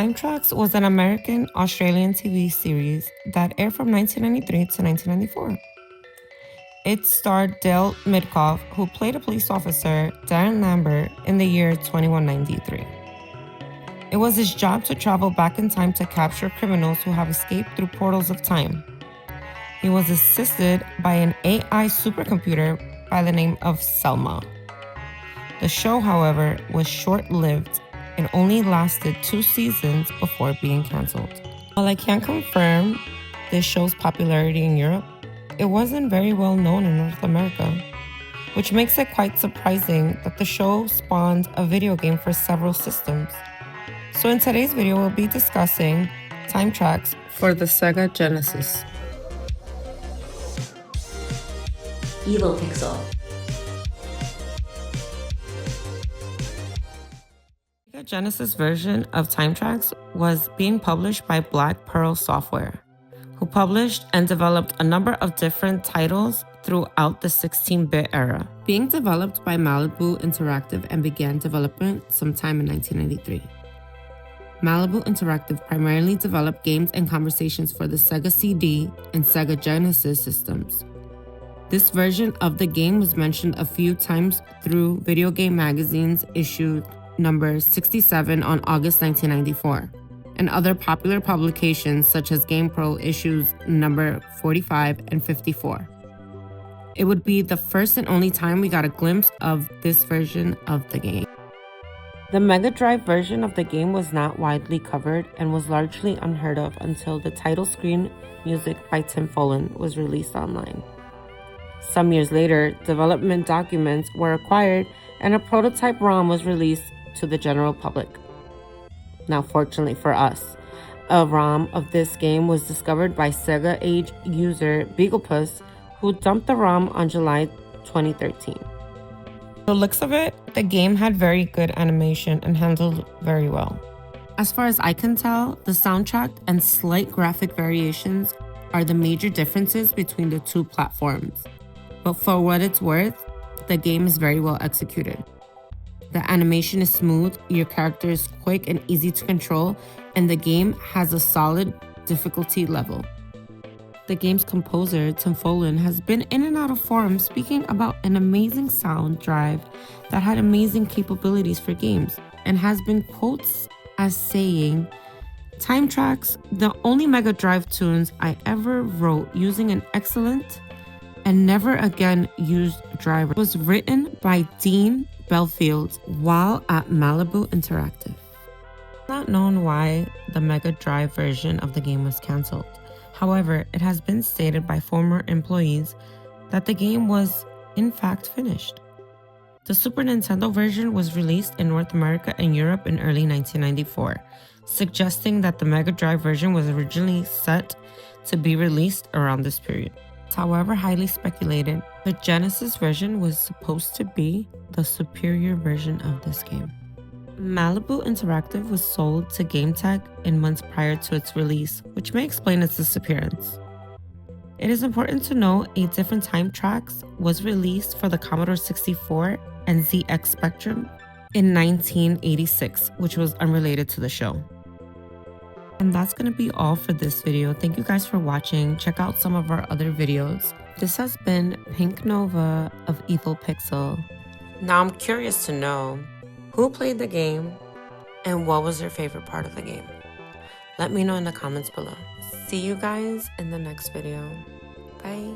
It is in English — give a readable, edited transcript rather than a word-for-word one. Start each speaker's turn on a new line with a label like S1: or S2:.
S1: Timetrax was an American-Australian TV series that aired from 1993 to 1994. It starred Dale Midcoff, who played a police officer, Darren Lambert, in the year 2193. It was his job to travel back in time to capture criminals who have escaped through portals of time. He was assisted by an AI supercomputer by the name of Selma. The show, however, was short-lived and only lasted 2 seasons before being canceled. While I can't confirm this show's popularity in Europe, it wasn't very well known in North America, which makes it quite surprising that the show spawned a video game for several systems. So in today's video, we'll be discussing Timetrax for the Sega Genesis.
S2: Evil Pixel.
S1: The Genesis version of Timetrax was being published by Black Pearl Software, who published and developed a number of different titles throughout the 16-bit era, being developed by Malibu Interactive and began development sometime in 1993. Malibu Interactive primarily developed games and conversations for the Sega CD and Sega Genesis systems. This version of the game was mentioned a few times through Video Game Magazine's issue number 67 on August 1994, and other popular publications such as GamePro issues number 45 and 54. It would be the first and only time we got a glimpse of this version of the game. The Mega Drive version of the game was not widely covered and was largely unheard of until the title screen music by Tim Follin was released online. Some years later, development documents were acquired and a prototype ROM was released to the general public. Now, fortunately for us, a ROM of this game was discovered by Sega Age user Beaglepuss, who dumped the ROM on July 2013. The looks of it, the game had very good animation and handled very well. As far as I can tell, the soundtrack and slight graphic variations are the major differences between the two platforms. But for what it's worth, the game is very well executed. The animation is smooth, your character is quick and easy to control, and the game has a solid difficulty level. The game's composer, Tim Follin, has been in and out of forums speaking about an amazing sound drive that had amazing capabilities for games, and has been quoted as saying, "Timetrax, the only Mega Drive tunes I ever wrote using an excellent and never again used driver, was written by Dean Belfield while at Malibu Interactive." It's not known why the Mega Drive version of the game was cancelled. However, it has been stated by former employees that the game was in fact finished. The Super Nintendo version was released in North America and Europe in early 1994, suggesting that the Mega Drive version was originally set to be released around this period. However highly speculated, the Genesis version was supposed to be the superior version of this game. Malibu Interactive was sold to GameTech in months prior to its release, which may explain its disappearance. It is important to note a different Timetrax was released for the Commodore 64 and ZX Spectrum in 1986, which was unrelated to the show. And that's going to be all for this video. Thank you guys for watching. Check out some of our other videos. This has been PinkNova of Evil Pixel. Now I'm curious to know who played the game and what was their favorite part of the game. Let me know in the comments below. See you guys in the next video. Bye.